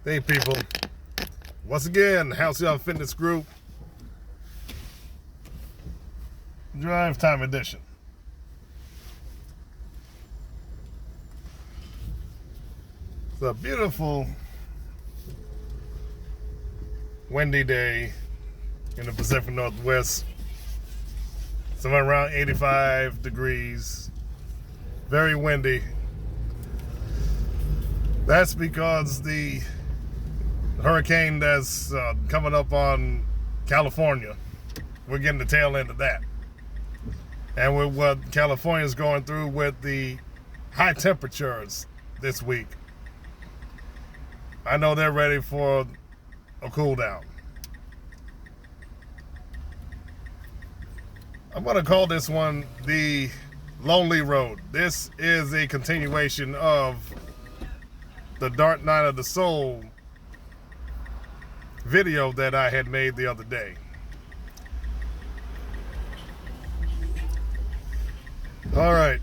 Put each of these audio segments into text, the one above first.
Hey people, once again, House Young Fitness Group Drive Time Edition. It's a beautiful windy day in the Pacific Northwest. Somewhere around 85 degrees. Very windy. That's because the hurricane that's coming up on California, we're getting the tail end of that. And with what California's going through with the high temperatures this week, I know they're ready for a cool down. I'm going to call this one the Lonely Road. This is a continuation of the Dark Night of the Soul video that I had made the other day. All right.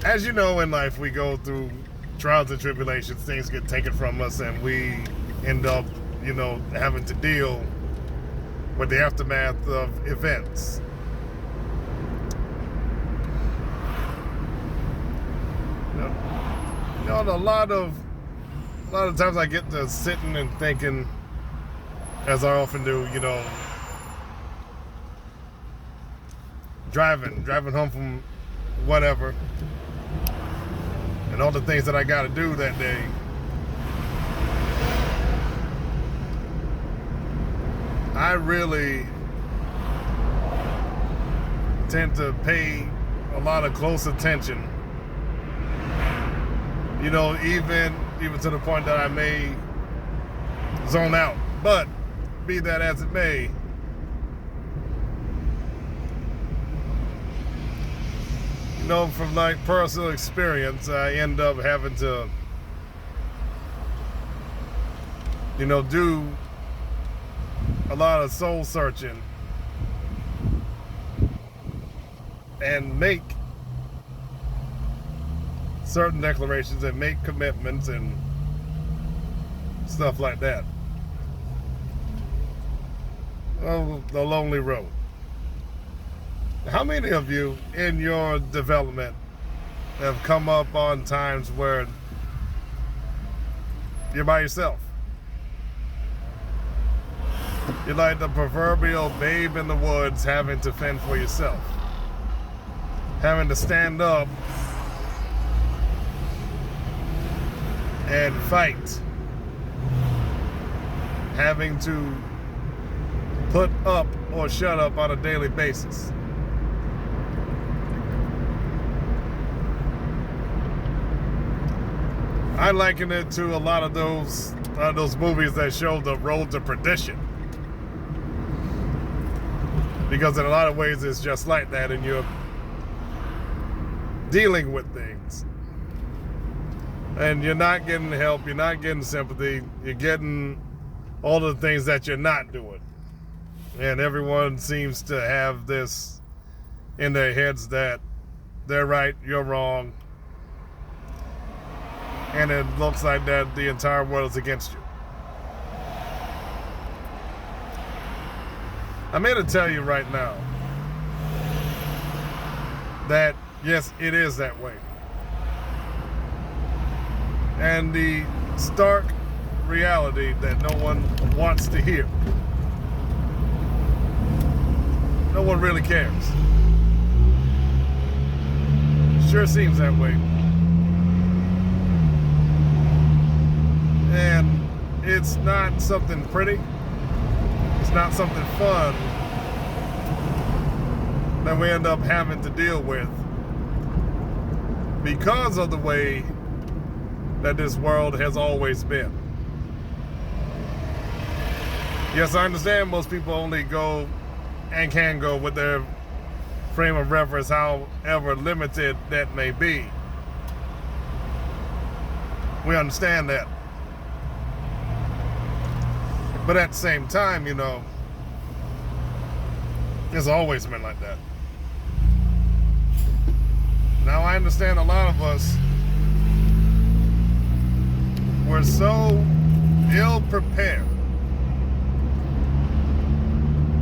As you know, in life, we go through trials and tribulations. Things get taken from us, and we end up, having to deal with the aftermath of events. A lot of times I get to sitting and thinking, as I often do, driving home from whatever, and all the things that I got to do that day. I really tend to pay a lot of close attention. Even to the point that I may zone out. But be that as it may, from like personal experience, I end up having to, do a lot of soul searching and make certain declarations and make commitments and stuff like that. Oh, the lonely road. How many of you in your development have come up on times where you're by yourself? You're like the proverbial babe in the woods having to fend for yourself. Having to stand up and fight. Having to put up or shut up on a daily basis. I liken it to a lot of those movies that show the road to perdition. Because in a lot of ways it's just like that, and you're dealing with things. And you're not getting help, you're not getting sympathy, you're getting all the things that you're not doing. And everyone seems to have this in their heads that they're right, you're wrong. And it looks like that the entire world is against you. I'm here to tell you right now that yes, it is that way. And the stark reality that no one wants to hear. No one really cares. Sure seems that way. And it's not something pretty. It's not something fun that we end up having to deal with because of the way that this world has always been. Yes, I understand most people only go and can go with their frame of reference, however limited that may be. We understand that. But at the same time, it's always been like that. Now, I understand a lot of us we're so ill prepared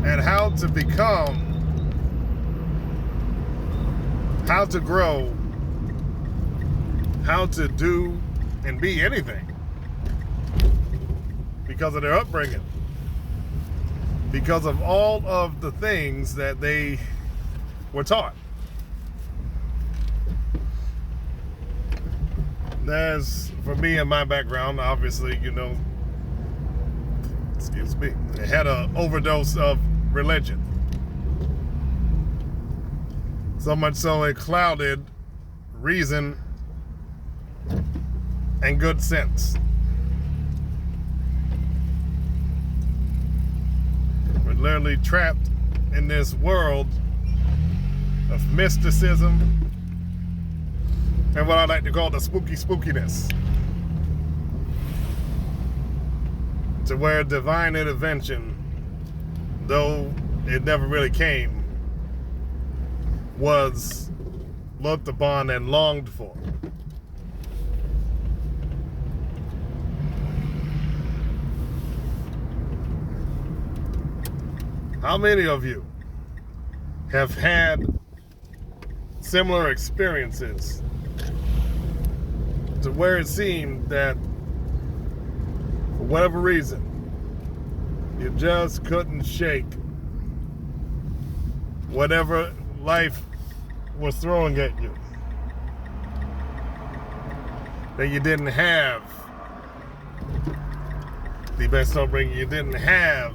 at how to become, how to grow, how to do and be anything because of their upbringing, because of all of the things that they were taught. There's, for me and my background, obviously, excuse me, I had an overdose of religion. So much so it clouded reason and good sense. We're literally trapped in this world of mysticism and what I like to call the spookiness, to where divine intervention, though it never really came, was looked upon and longed for. How many of you have had similar experiences to where it seemed that for whatever reason you just couldn't shake whatever life was throwing at you, that you didn't have the best upbringing, you didn't have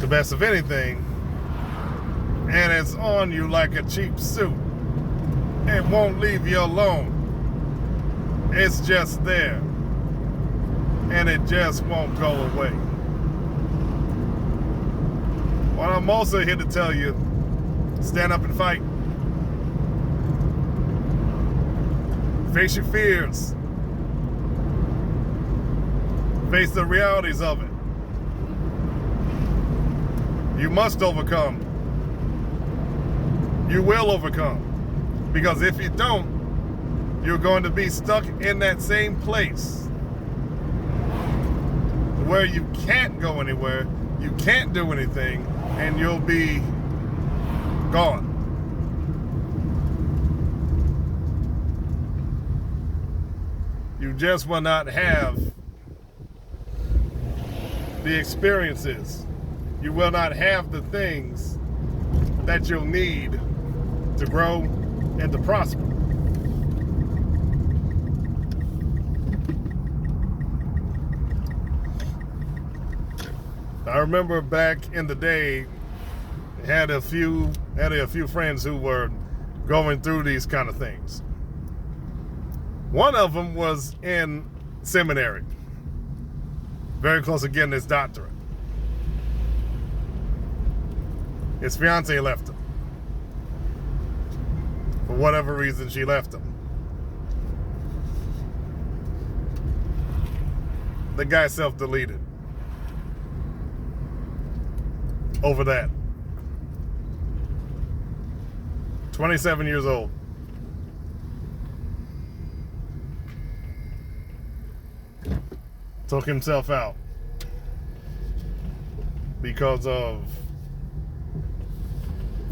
the best of anything, and it's on you like a cheap suit? It won't leave you alone. It's just there, and it just won't go away. Well, I'm also here to tell you, stand up and fight. Face your fears. Face the realities of it. You must overcome. You will overcome. Because if you don't, you're going to be stuck in that same place where you can't go anywhere, you can't do anything, and you'll be gone. You just will not have the experiences. You will not have the things that you'll need to grow and to prosper. I remember back in the day, had a few friends who were going through these kind of things. One of them was in seminary, very close to getting his doctorate. His fiance left him. For whatever reason, she left him. The guy self-deleted over that. 27 years old. Took himself out because of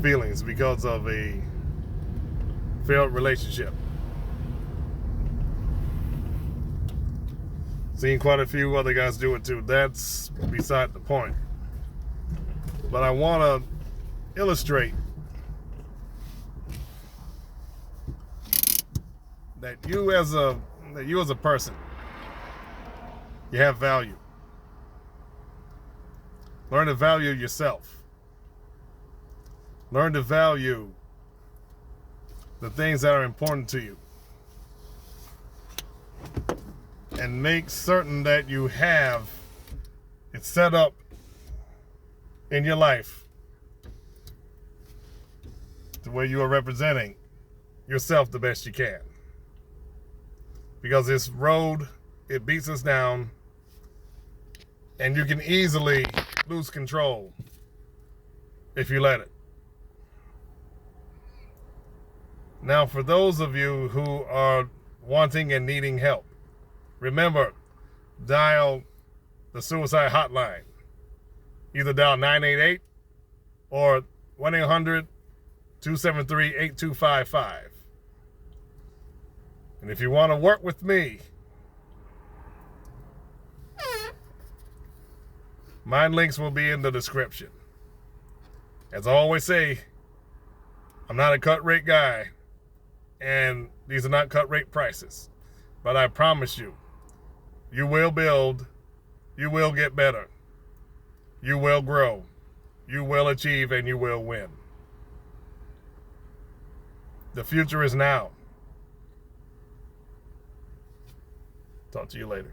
feelings, because of a failed relationship. Seen quite a few other guys do it too. That's beside the point. But I want to illustrate that you as a person, you have value. Learn to value yourself. Learn to value the things that are important to you. And make certain that you have it set up in your life to where you are representing yourself the best you can. Because this road, it beats us down, and you can easily lose control if you let it. Now, for those of you who are wanting and needing help, Remember, dial the suicide hotline. Either dial 988 or 1-800-273-8255. And if you want to work with me, my links will be in the description. As I always say, I'm not a cut rate guy, and these are not cut rate prices. But I promise you, you will build, you will get better, you will grow, you will achieve, and you will win. The future is now. Talk to you later.